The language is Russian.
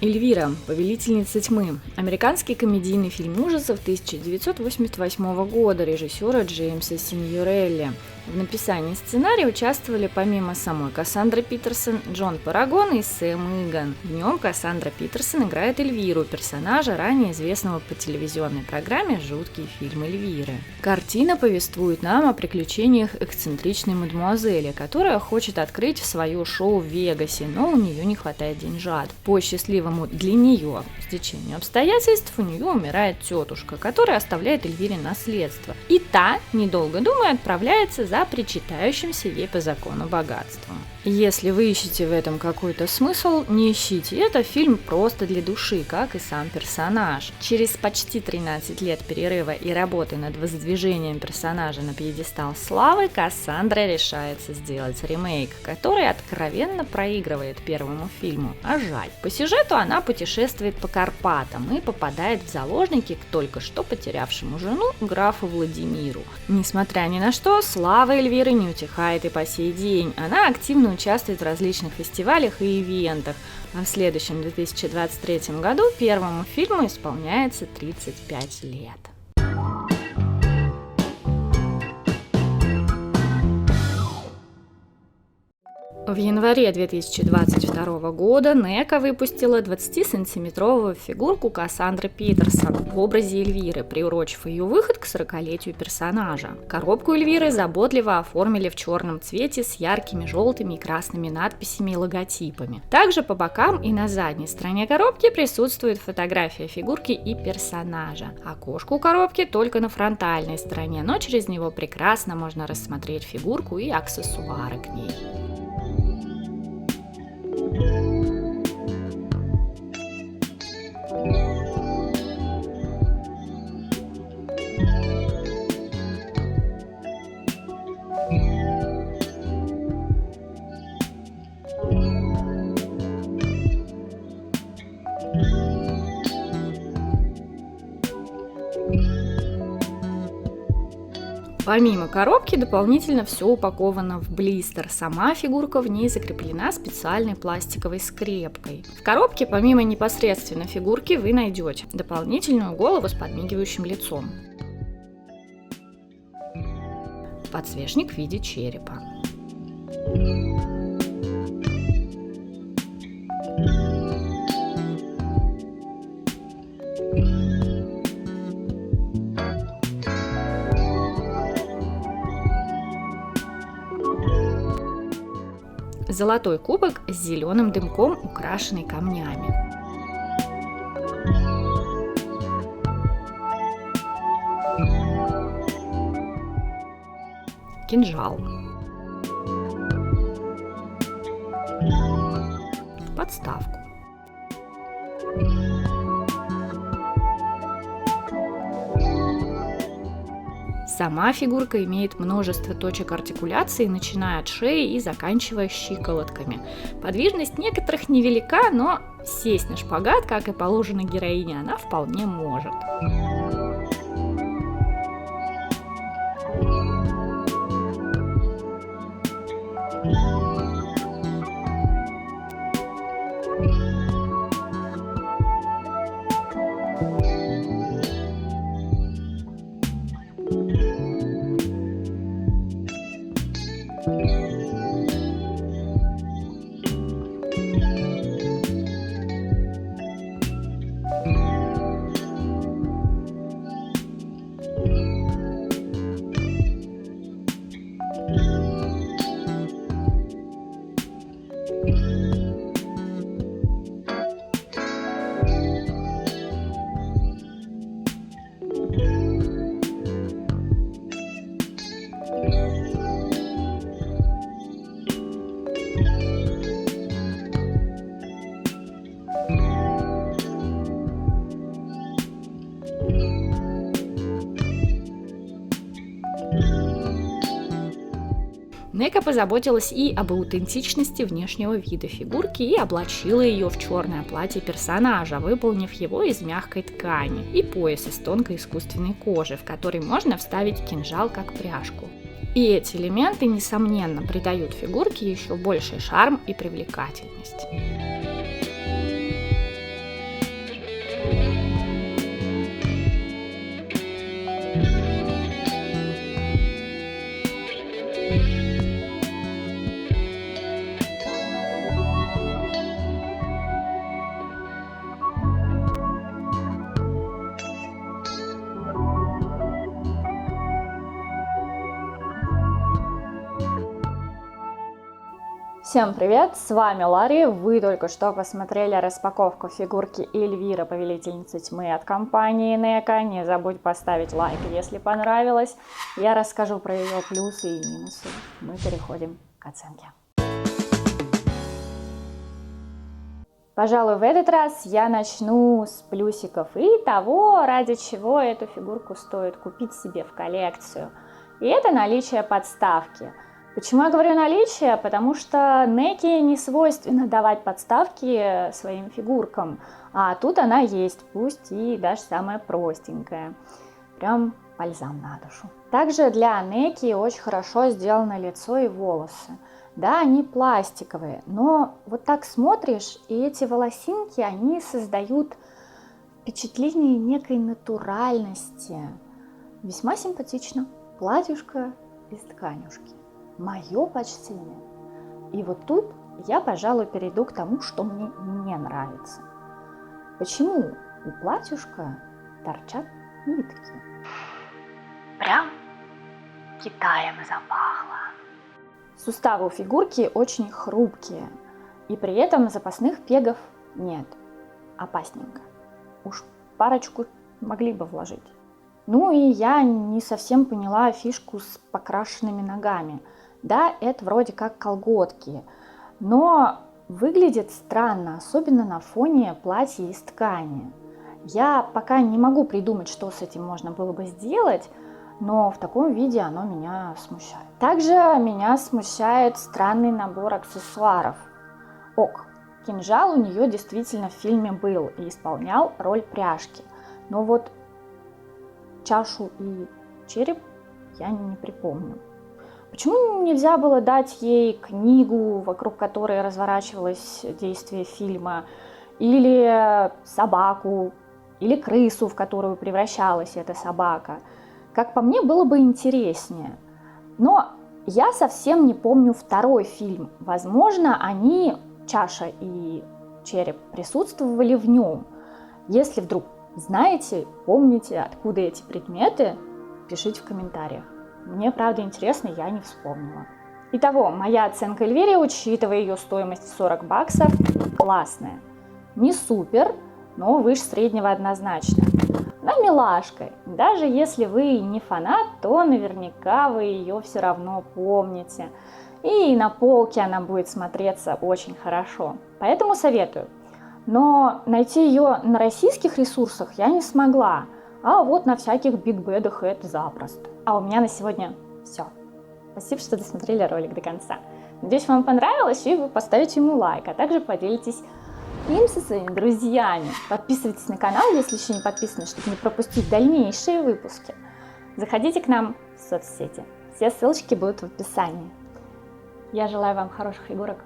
Эльвира, повелительница тьмы. Американский комедийный фильм ужасов 1988 года режиссера Джеймса Синьорелли. В написании сценария участвовали помимо самой Кассандры Питерсон, Джон Парагон и Сэм Иган. В нем Кассандра Питерсон играет Эльвиру, персонажа, ранее известного по телевизионной программе «Жуткий фильм Эльвиры». Картина повествует нам о приключениях эксцентричной мадемуазели, которая хочет открыть свое шоу в Вегасе, но у нее не хватает деньжат. По счастливому для нее стечению обстоятельств у нее умирает тетушка, которая оставляет Эльвире наследство. И та, недолго думая, отправляется за причитающимся ей по закону богатством. Если вы ищете в этом какой-то смысл, не ищите. Это фильм просто для души, как и сам персонаж. Через почти 13 лет перерыва и работы над воздвижением персонажа на пьедестал славы, Кассандра решается сделать ремейк, который откровенно проигрывает первому фильму, а жаль. По сюжету она путешествует по Карпатам и попадает в заложники к только что потерявшему жену графу Владимиру. Несмотря ни на что, слава Эльвиры не утихает и по сей день. Она активно участвует в различных фестивалях и ивентах, а в следующем 2023 году первому фильму исполняется 35 лет. В январе 2022 года NECA выпустила 20-сантиметровую фигурку Кассандры Питерсон в образе Эльвиры, приурочив ее выход к 40-летию персонажа. Коробку Эльвиры заботливо оформили в черном цвете с яркими желтыми и красными надписями и логотипами. Также по бокам и на задней стороне коробки присутствует фотография фигурки и персонажа. Окошко у коробки только на фронтальной стороне, но через него прекрасно можно рассмотреть фигурку и аксессуары к ней. Помимо коробки, дополнительно все упаковано в блистер. Сама фигурка в ней закреплена специальной пластиковой скрепкой. В коробке, помимо непосредственно фигурки, вы найдете дополнительную голову с подмигивающим лицом, подсвечник в виде черепа, золотой кубок с зеленым дымком, украшенный камнями, кинжал, подставку, сама фигурка имеет множество точек артикуляции, начиная от шеи и заканчивая щиколотками. Подвижность некоторых невелика, но сесть на шпагат, как и положено героине, она вполне может. NECA позаботилась и об аутентичности внешнего вида фигурки и облачила ее в черное платье персонажа, выполнив его из мягкой ткани, и пояс из тонкой искусственной кожи, в который можно вставить кинжал как пряжку. И эти элементы, несомненно, придают фигурке еще больший шарм и привлекательность. Всем привет, с вами Ларри. Вы только что посмотрели распаковку фигурки Эльвира, Повелительницы Тьмы от компании NECA. Не забудь поставить лайк, если понравилось. Я расскажу про ее плюсы и минусы. Мы переходим к оценке. Пожалуй, в этот раз я начну с плюсиков и того, ради чего эту фигурку стоит купить себе в коллекцию. И это наличие подставки. Почему я говорю наличие? Потому что NECA не свойственно давать подставки своим фигуркам, а тут она есть, пусть и даже самая простенькая. Прям бальзам на душу. Также для NECA очень хорошо сделано лицо и волосы. Да, они пластиковые, но вот так смотришь, и эти волосинки, они создают впечатление некой натуральности. Весьма симпатично. Платьюшко из тканюшки. Мое почтение. И вот тут я, пожалуй, перейду к тому, что мне не нравится. Почему у платьюшка торчат нитки? Прям Китаем запахло. Суставы у фигурки очень хрупкие, и при этом запасных пегов нет. Опасненько. Уж парочку могли бы вложить. Ну и я не совсем поняла фишку с покрашенными ногами. Да, это вроде как колготки, но выглядит странно, особенно на фоне платья из ткани. Я пока не могу придумать, что с этим можно было бы сделать, но в таком виде оно меня смущает. Также меня смущает странный набор аксессуаров. Кинжал у нее действительно в фильме был и исполнял роль пряжки, но вот чашу и череп я не припомню. Почему нельзя было дать ей книгу, вокруг которой разворачивалось действие фильма, или собаку, или крысу, в которую превращалась эта собака? Как по мне, было бы интереснее. Но я совсем не помню второй фильм. Возможно, чаша и череп, присутствовали в нем. Если вдруг знаете, помните, откуда эти предметы, пишите в комментариях. Мне, правда, интересно, я не вспомнила. Итого, моя оценка Эльвире, учитывая ее стоимость в 40 баксов, классная. Не супер, но выше среднего однозначно. Она милашка. Даже если вы не фанат, то наверняка вы ее все равно помните. И на полке она будет смотреться очень хорошо. Поэтому советую. Но найти ее на российских ресурсах я не смогла. А вот на всяких бигбэдах это запросто. А у меня на сегодня все. Спасибо, что досмотрели ролик до конца. Надеюсь, вам понравилось, и вы поставите ему лайк, а также поделитесь им со своими друзьями. Подписывайтесь на канал, если еще не подписаны, чтобы не пропустить дальнейшие выпуски. Заходите к нам в соцсети. Все ссылочки будут в описании. Я желаю вам хороших фигурок.